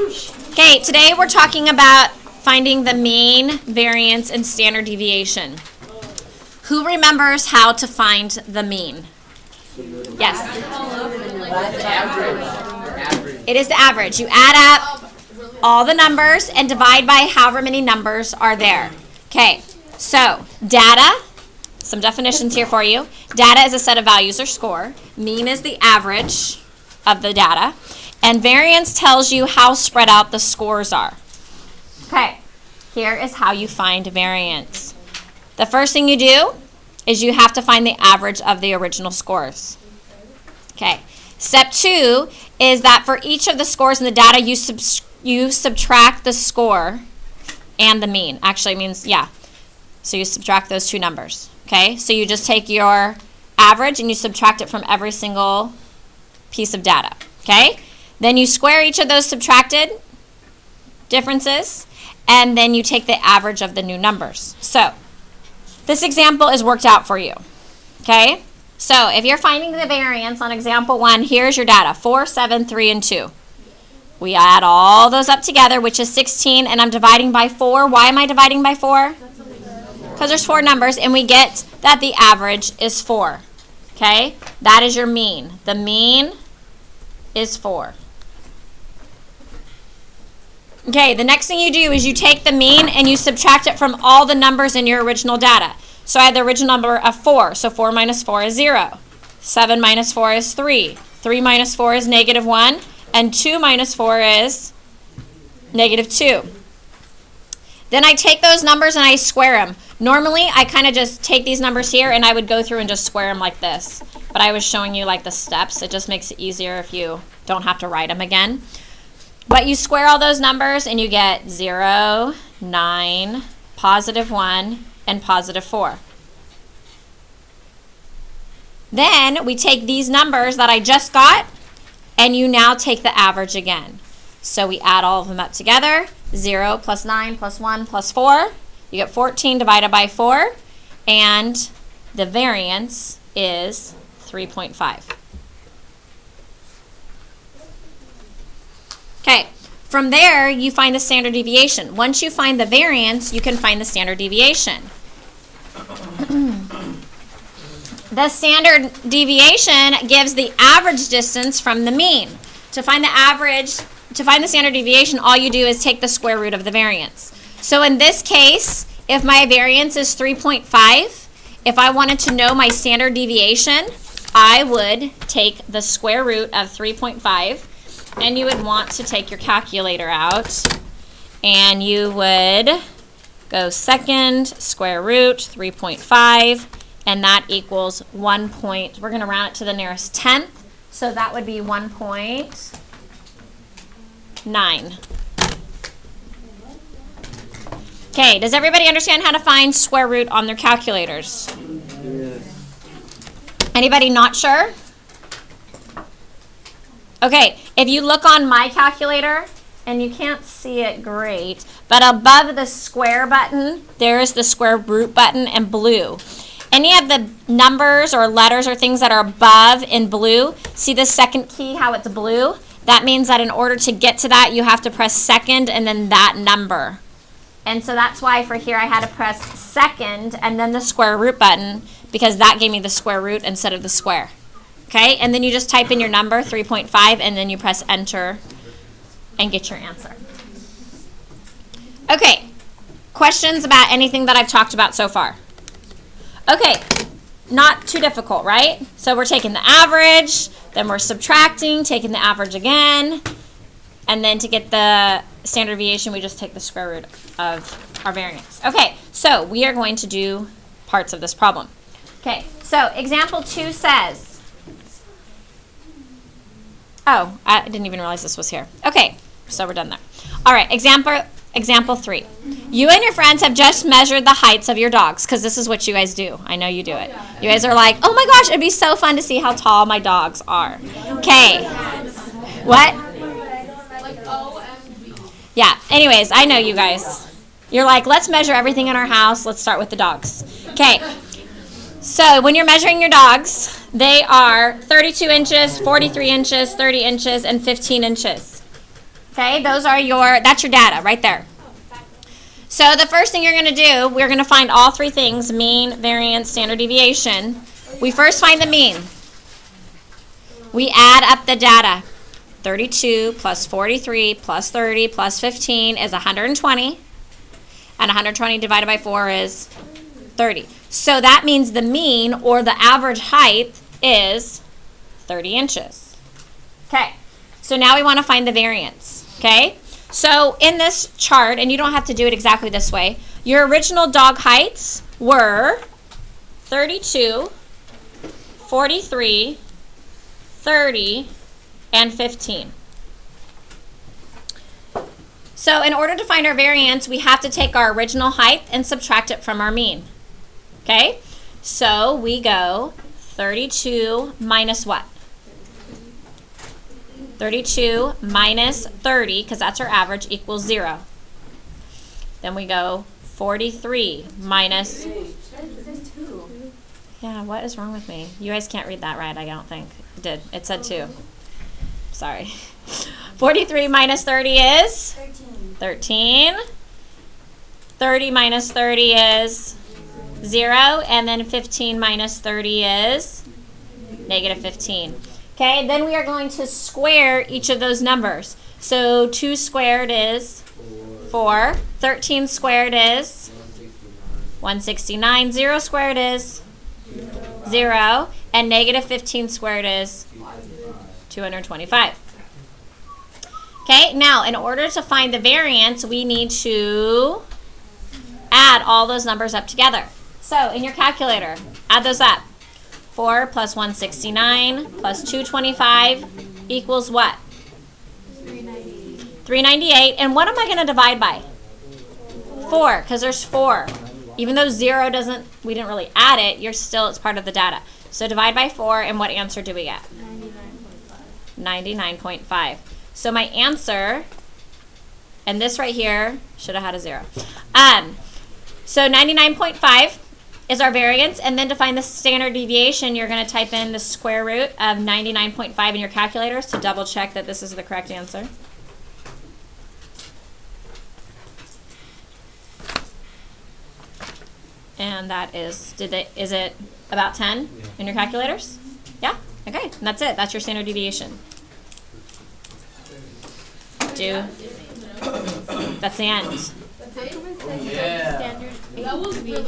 Okay, today we're talking about finding the mean, variance, and standard deviation. Who remembers how to find the mean? Yes. It is the average. You add up all the numbers and divide by however many numbers are there. Okay, so data, some definitions here for you. Data is a set of values or score. Mean is the average of the data. And variance tells you how spread out the scores are. Okay, here is how you find variance. The first thing you do is you have to find the average of the original scores. Okay, step 2 is that for each of the scores in the data, you subtract the score and the mean. Actually means, yeah, so you subtract those two numbers. Okay, so you just take your average and you subtract it from every single piece of data. Okay, then you square each of those subtracted differences, and then you take the average of the new numbers. So this example is worked out for you. Okay, so if you're finding the variance on example 1, here's your data, 4, 7, 3, and 2. We add all those up together, which is 16, and I'm dividing by 4. Why am I dividing by 4? Because there's 4 numbers, and we get that the average is 4. Okay, that is your mean. The mean is 4. Okay, the next thing you do is you take the mean and you subtract it from all the numbers in your original data. So I had the original number of 4, so 4 minus 4 is 0. 7 minus 4 is 3. 3 minus 4 is negative 1. And 2 minus 4 is negative 2. Then I take those numbers and I square them. Normally, I kind of just take these numbers here and I would go through and just square them like this. But I was showing you like the steps. It just makes it easier if you don't have to write them again. But you square all those numbers and you get 0, 9, positive 1, and positive 4. Then we take these numbers that I just got and you now take the average again. So we add all of them up together. 0 plus 9 plus 1 plus 4. You get 14 divided by 4. And the variance is 3.5. Okay, from there you find the standard deviation. Once you find the variance, you can find the standard deviation. The standard deviation gives the average distance from the mean. To find the standard deviation, all you do is take the square root of the variance. So in this case, if my variance is 3.5, if I wanted to know my standard deviation, I would take the square root of 3.5. And you would want to take your calculator out, and you would go second square root 3.5, and that equals 1 point. We're going to round it to the nearest tenth, so that would be 1.9. Okay, does everybody understand how to find square root on their calculators? Yes. Anybody not sure? Okay, if you look on my calculator, and you can't see it great, but above the square button, there is the square root button in blue. Any of the numbers or letters or things that are above in blue, see the second key, how it's blue? That means that in order to get to that, you have to press second and then that number. And so that's why for here I had to press second and then the square root button, because that gave me the square root instead of the square. Okay, and then you just type in your number, 3.5, and then you press enter and get your answer. Okay, questions about anything that I've talked about so far? Okay, not too difficult, right? So we're taking the average, then we're subtracting, taking the average again, and then to get the standard deviation, we just take the square root of our variance. Okay, so we are going to do parts of this problem. Okay, so example 2 says, oh, I didn't even realize this was here. Okay, so we're done there. All right, example 3. You and your friends have just measured the heights of your dogs, because this is what you guys do. I know you do it. You guys are like, oh my gosh, it'd be so fun to see how tall my dogs are. Okay. What? Yeah, anyways, I know you guys. You're like, let's measure everything in our house. Let's start with the dogs. Okay. So when you're measuring your dogs, they are 32 inches, 43 inches, 30 inches, and 15 inches. Okay, that's your data right there. So the first thing you're going to do, we're going to find all three things, mean, variance, standard deviation. We first find the mean. We add up the data. 32 plus 43 plus 30 plus 15 is 120. And 120 divided by 4 is 30. So that means the mean, or the average height, is 30 inches. Okay, so now we want to find the variance. Okay, so in this chart, and you don't have to do it exactly this way, your original dog heights were 32, 43, 30, and 15. So in order to find our variance, we have to take our original height and subtract it from our mean. Okay, so we go 32 minus what? 32 minus 30, because that's our average, equals 0. Then we go 43 minus... Yeah, what is wrong with me? You guys can't read that right, I don't think. It did. It said 2. Sorry. 43 minus 30 is? 13. 30 minus 30 is 0. And then 15 minus 30 is negative 15. Okay, then we are going to square each of those numbers. So 2 squared is 4. 13 squared is 169. 0 squared is 0. And negative 15 squared is 225. Okay, now in order to find the variance, we need to add all those numbers up together. So in your calculator, add those up. 4 plus 169 plus 225 equals what? 398. And what am I going to divide by? 4, because there's 4. Even though 0 doesn't, we didn't really add it, it's part of the data. So divide by 4, and what answer do we get? 99.5. So my answer, and this right here, should have had a 0. So 99.5 is our variance, and then to find the standard deviation, you're going to type in the square root of 99.5 in your calculators to double check that this is the correct answer. And that is, is it about 10 in your calculators? Yeah? Okay, and that's it. That's your standard deviation. That's the end. Yeah. That was really